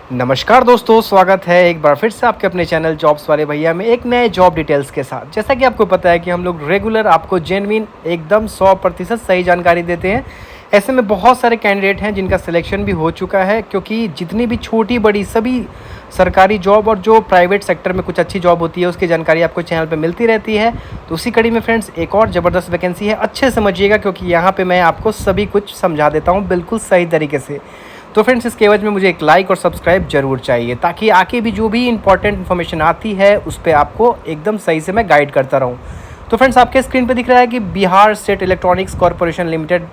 नमस्कार दोस्तों, स्वागत है एक बार फिर से आपके अपने चैनल जॉब्स वाले भैया में एक नए जॉब डिटेल्स के साथ। जैसा कि आपको पता है कि हम लोग रेगुलर आपको जेन्युइन एकदम 100% सही जानकारी देते हैं। ऐसे में बहुत सारे कैंडिडेट हैं जिनका सिलेक्शन भी हो चुका है, क्योंकि जितनी भी छोटी बड़ी सभी सरकारी जॉब और जो प्राइवेट सेक्टर में कुछ अच्छी जॉब होती है उसकी जानकारी आपको चैनल पे मिलती रहती है। तो उसी कड़ी में फ्रेंड्स एक और ज़बरदस्त वैकेंसी है, अच्छे समझिएगा क्योंकि यहाँ पे मैं आपको सभी कुछ समझा देता हूँ बिल्कुल सही तरीके से। तो फ्रेंड्स इसके एवज में मुझे एक लाइक और सब्सक्राइब जरूर चाहिए, ताकि आगे भी जो भी इंपॉर्टेंट इन्फॉर्मेशन आती है उस पर आपको एकदम सही से मैं गाइड करता रहूँ। तो फ्रेंड्स आपके स्क्रीन पे दिख रहा है कि Bihar state electronics corporation limited,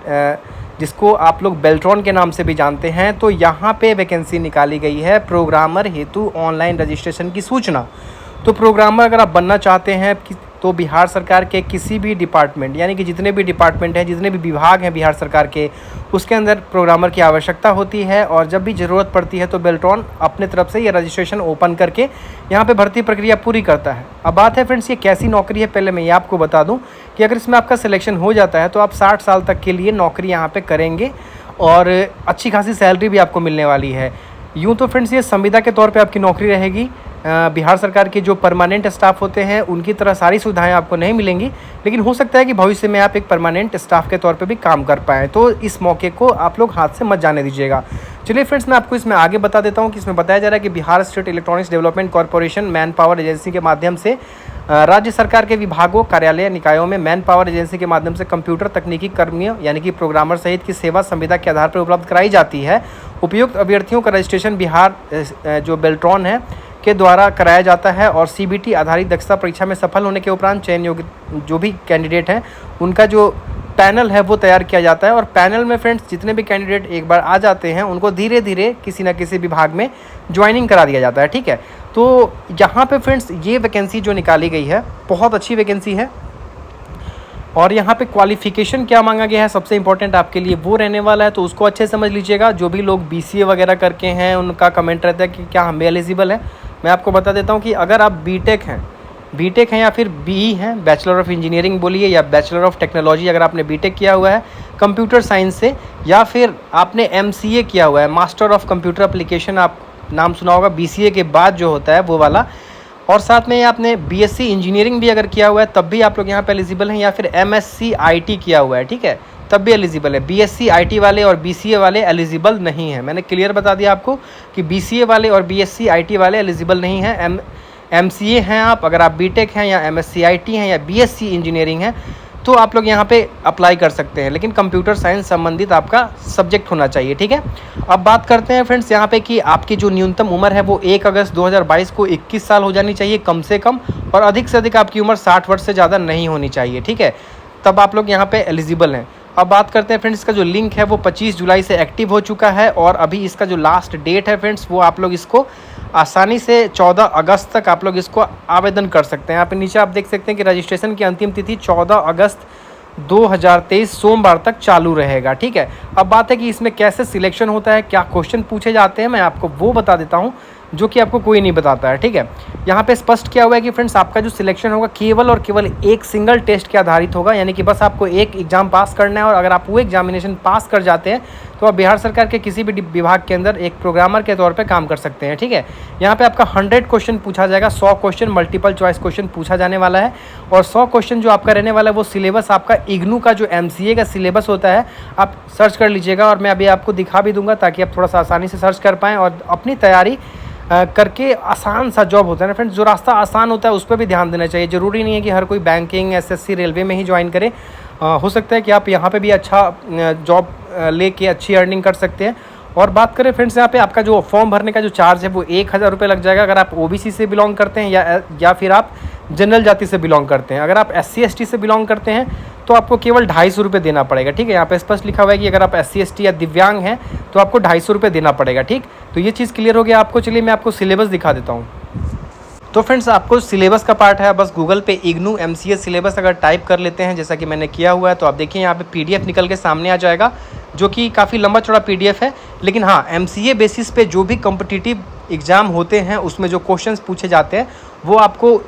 जिसको आप लोग बेल्ट्रॉन के नाम से भी जानते हैं, तो यहाँ पे वैकेंसी निकाली गई है प्रोग्रामर हेतु ऑनलाइन रजिस्ट्रेशन की सूचना। तो प्रोग्रामर अगर आप बनना चाहते हैं तो बिहार सरकार के किसी भी डिपार्टमेंट, यानी कि जितने भी डिपार्टमेंट हैं, जितने भी विभाग हैं बिहार सरकार के, उसके अंदर प्रोग्रामर की आवश्यकता होती है। और जब भी ज़रूरत पड़ती है तो बेल्ट्रॉन अपने तरफ से ये रजिस्ट्रेशन ओपन करके यहाँ पे भर्ती प्रक्रिया पूरी करता है। अब बात है फ्रेंड्स ये कैसी नौकरी है, पहले मैं ये आपको बता दूँ कि अगर इसमें आपका सिलेक्शन हो जाता है तो आप 60 साल तक के लिए नौकरी यहाँ पर करेंगे और अच्छी खासी सैलरी भी आपको मिलने वाली है। यूँ तो फ्रेंड्स ये संविदा के तौर पे आपकी नौकरी रहेगी। बिहार सरकार के जो परमानेंट स्टाफ होते हैं उनकी तरह सारी सुविधाएं आपको नहीं मिलेंगी, लेकिन हो सकता है कि भविष्य में आप एक परमानेंट स्टाफ के तौर पे भी काम कर पाएँ। तो इस मौके को आप लोग हाथ से मत जाने दीजिएगा। चलिए फ्रेंड्स मैं आपको इसमें आगे बता देता हूँ कि इसमें बताया जा रहा है कि Bihar state electronics development corporation man power agency के माध्यम से राज्य सरकार के विभागों, कार्यालय, निकायों में मैन पावर एजेंसी के माध्यम से कंप्यूटर तकनीकी कर्मियों यानी कि प्रोग्रामर सहित की सेवा संविदा के आधार पर उपलब्ध कराई जाती है। उपयुक्त अभ्यर्थियों का रजिस्ट्रेशन बिहार जो बेल्ट्रॉन है के द्वारा कराया जाता है और सीबीटी आधारित दक्षता परीक्षा में सफल होने के उपरांत चयन योग्य जो भी कैंडिडेट हैं उनका जो पैनल है वो तैयार किया जाता है। और पैनल में फ्रेंड्स जितने भी कैंडिडेट एक बार आ जाते हैं उनको धीरे धीरे किसी न किसी विभाग में ज्वाइनिंग करा दिया जाता है। ठीक है, तो यहाँ पे फ्रेंड्स ये वैकेंसी जो निकाली गई है बहुत अच्छी वैकेंसी है। और यहाँ पे क्वालिफ़िकेशन क्या मांगा गया है सबसे इंपॉर्टेंट आपके लिए वो रहने वाला है, तो उसको अच्छे समझ लीजिएगा। जो भी लोग बीसीए वगैरह करके हैं उनका कमेंट रहता है कि क्या हम भी एलिजिबल हैं। मैं आपको बता देता हूँ कि अगर आप बीटेक हैं या फिर बीई हैं, बैचलर ऑफ इंजीनियरिंग बोलिए या बैचलर ऑफ टेक्नोलॉजी, अगर आपने बीटेक किया हुआ है कंप्यूटर साइंस से, या फिर आपने एमसीए किया हुआ है, मास्टर ऑफ कंप्यूटर एप्लीकेशन, आप नाम सुना होगा बीसीए के बाद जो होता है वो वाला, और साथ में आपने बीएससी इंजीनियरिंग भी अगर किया हुआ है तब भी आप लोग यहाँ पे एलिजिबल हैं, या फिर एमएससी आईटी किया हुआ है, ठीक है, तब भी एलिजिबल है। बीएससी आईटी वाले और बीसीए वाले एलिजिबल नहीं है। मैंने क्लियर बता दिया आपको कि बीसीए वाले और बीएससी आईटी वाले एलिजिबल नहीं हैं। एमसीए हैं आप, अगर आप बीटेक हैं या एमएससी आईटी हैं या बीएससी इंजीनियरिंग हैं तो आप लोग यहाँ पे अप्लाई कर सकते हैं, लेकिन कंप्यूटर साइंस संबंधित आपका सब्जेक्ट होना चाहिए। ठीक है, अब बात करते हैं फ्रेंड्स यहाँ पे कि आपकी जो न्यूनतम उम्र है वो 1 अगस्त 2022 को 21 साल हो जानी चाहिए कम से कम, और अधिक से अधिक आपकी उम्र 60 वर्ष से ज़्यादा नहीं होनी चाहिए। ठीक है, तब आप लोग यहाँ पे एलिजिबल हैं। अब बात करते हैं फ्रेंड्स, इसका जो लिंक है वो 25 जुलाई से एक्टिव हो चुका है और अभी इसका जो लास्ट डेट है फ्रेंड्स वो आप लोग इसको आसानी से 14 अगस्त तक आप लोग इसको आवेदन कर सकते हैं। यहाँ पे नीचे आप देख सकते हैं कि रजिस्ट्रेशन की अंतिम तिथि 14 अगस्त 2023 सोमवार तक चालू रहेगा। ठीक है, अब बात है कि इसमें कैसे सिलेक्शन होता है, क्या क्वेश्चन पूछे जाते हैं, मैं आपको वो बता देता हूँ जो कि आपको कोई नहीं बताता है। ठीक है, यहाँ पे स्पष्ट किया हुआ है कि फ्रेंड्स आपका जो सिलेक्शन होगा केवल और केवल एक सिंगल टेस्ट के आधारित होगा, यानी कि बस आपको एक एग्जाम पास करना है और अगर आप वो एग्जामिनेशन पास कर जाते हैं तो आप बिहार सरकार के किसी भी विभाग के अंदर एक प्रोग्रामर के तौर पे काम कर सकते हैं। ठीक है, यहाँ पे आपका 100 क्वेश्चन पूछा जाएगा, 100 क्वेश्चन मल्टीपल चॉइस क्वेश्चन पूछा जाने वाला है और 100 क्वेश्चन जो आपका रहने वाला है वो सिलेबस आपका इग्नू का जो एमसीए का सिलेबस होता है आप सर्च कर लीजिएगा, और मैं अभी आपको दिखा भी दूंगा ताकि आप थोड़ा सा आसानी से सर्च कर पाएँ और अपनी तैयारी करके आसान सा जॉब होता है ना फ्रेंड्स, जो रास्ता आसान होता है उस पर भी ध्यान देना चाहिए। ज़रूरी नहीं है कि हर कोई बैंकिंग, एसएससी, रेलवे में ही ज्वाइन करे। हो सकता है कि आप यहाँ पे भी अच्छा जॉब लेके अच्छी अर्निंग कर सकते हैं। और बात करें फ्रेंड्स यहाँ पे आपका जो फॉर्म भरने का जो चार्ज है वो 1000 रुपये लग जाएगा अगर आप ओबीसी से बिलोंग करते हैं या फिर आप जनरल जाति से बिलोंग करते हैं। अगर आप एससी एसटी से बिलोंग करते हैं तो आपको केवल 250 रुपये देना पड़ेगा। ठीक है, यहाँ पे स्पष्ट लिखा हुआ है कि अगर आप एससी एसटी या दिव्यांग हैं तो आपको 250 रुपये देना पड़ेगा। ठीक, तो ये चीज़ क्लियर हो गया आपको। चलिए मैं आपको सिलेबस दिखा देता हूँ। तो फ्रेंड्स आपको सिलेबस का पार्ट है, बस गूगल पे इग्नू एमसीए सिलेबस अगर टाइप कर लेते हैं जैसा कि मैंने किया हुआ है तो आप देखिए यहाँ पे पीडीएफ निकल के सामने आ जाएगा, जो कि काफ़ी लंबा चौड़ा पीडीएफ है। लेकिन हाँ, एमसीए बेसिस पे जो भी कॉम्पिटिटिव एग्ज़ाम होते हैं उसमें जो क्वेश्चंस पूछे जाते हैं वो आपको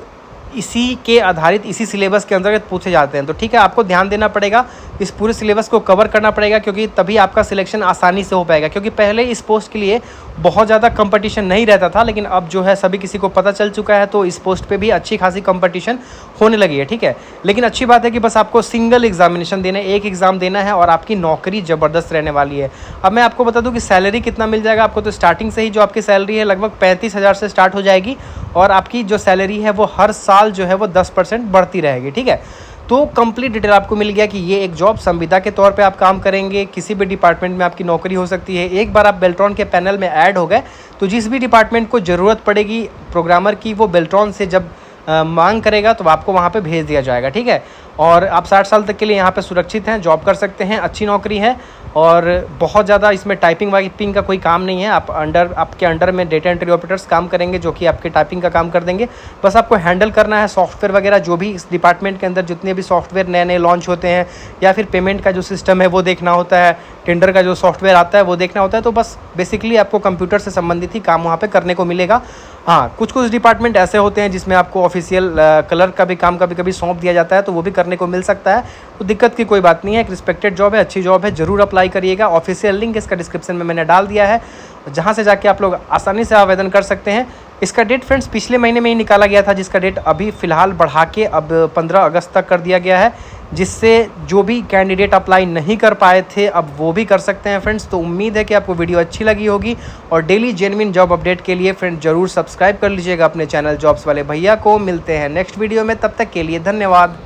इसी के आधारित इसी सिलेबस के अंतर्गत पूछे जाते हैं। तो ठीक है, आपको ध्यान देना पड़ेगा इस पूरे सिलेबस को कवर करना पड़ेगा, क्योंकि तभी आपका सिलेक्शन आसानी से हो पाएगा। क्योंकि पहले इस पोस्ट के लिए बहुत ज़्यादा कंपटीशन नहीं रहता था, लेकिन अब जो है सभी किसी को पता चल चुका है, तो इस पोस्ट पे भी अच्छी खासी कंपटीशन होने लगी है, ठीक है। लेकिन अच्छी बात है कि बस आपको सिंगल एग्जामिनेशन देना है, एक एग्ज़ाम देना है और आपकी नौकरी ज़बरदस्त रहने वाली है। अब मैं आपको बता दूं कि सैलरी कितना मिल जाएगा आपको। तो स्टार्टिंग से ही जो आपकी सैलरी है लगभग 35,000 से स्टार्ट हो जाएगी, और आपकी जो सैलरी है वो हर साल जो है वो 10% बढ़ती रहेगी, ठीक है। तो कंप्लीट डिटेल आपको मिल गया कि ये एक जॉब संविदा के तौर पे आप काम करेंगे, किसी भी डिपार्टमेंट में आपकी नौकरी हो सकती है। एक बार आप बेल्ट्रॉन के पैनल में ऐड हो गए तो जिस भी डिपार्टमेंट को ज़रूरत पड़ेगी प्रोग्रामर की, वो बेल्ट्रॉन से जब मांग करेगा तो आपको वहाँ पे भेज दिया जाएगा, ठीक है। और आप 60 साल तक के लिए यहाँ पे सुरक्षित हैं, जॉब कर सकते हैं, अच्छी नौकरी है, और बहुत ज़्यादा इसमें टाइपिंग वाइपिंग का कोई काम नहीं है। आपके अंडर में डेटा एंट्री ऑपरेटर्स काम करेंगे, जो कि आपके टाइपिंग का काम कर देंगे। बस आपको हैंडल करना है सॉफ्टवेयर वगैरह, जो भी इस डिपार्टमेंट के अंदर जितने भी सॉफ्टवेयर नए नए लॉन्च होते हैं, या फिर पेमेंट का जो सिस्टम है वो देखना होता है, टेंडर का जो सॉफ्टवेयर आता है वो देखना होता है। तो बस बेसिकली आपको कंप्यूटर से संबंधित ही काम वहाँ पे करने को मिलेगा। हाँ, कुछ कुछ डिपार्टमेंट ऐसे होते हैं जिसमें आपको ऑफिशियल कलर का भी काम कभी कभी सौंप दिया जाता है, तो वो भी करने को मिल सकता है। तो दिक्कत की कोई बात नहीं है, एक रिस्पेक्टेड जॉब है, अच्छी जॉब है, ज़रूर अप्लाई करिएगा। ऑफिशियल लिंक इसका डिस्क्रिप्शन में मैंने डाल दिया है, जहाँ से जाके आप लोग आसानी से आवेदन कर सकते हैं। इसका डेट फ्रेंड्स पिछले महीने में ही निकाला गया था, जिसका डेट अभी फ़िलहाल बढ़ा के अब 15 अगस्त तक कर दिया गया है, जिससे जो भी कैंडिडेट अप्लाई नहीं कर पाए थे अब वो भी कर सकते हैं फ्रेंड्स। तो उम्मीद है कि आपको वीडियो अच्छी लगी होगी, और डेली जेन्युइन जॉब अपडेट के लिए फ्रेंड्स ज़रूर सब्सक्राइब कर लीजिएगा अपने चैनल जॉब्स वाले भैया को। मिलते हैं नेक्स्ट वीडियो में, तब तक के लिए धन्यवाद।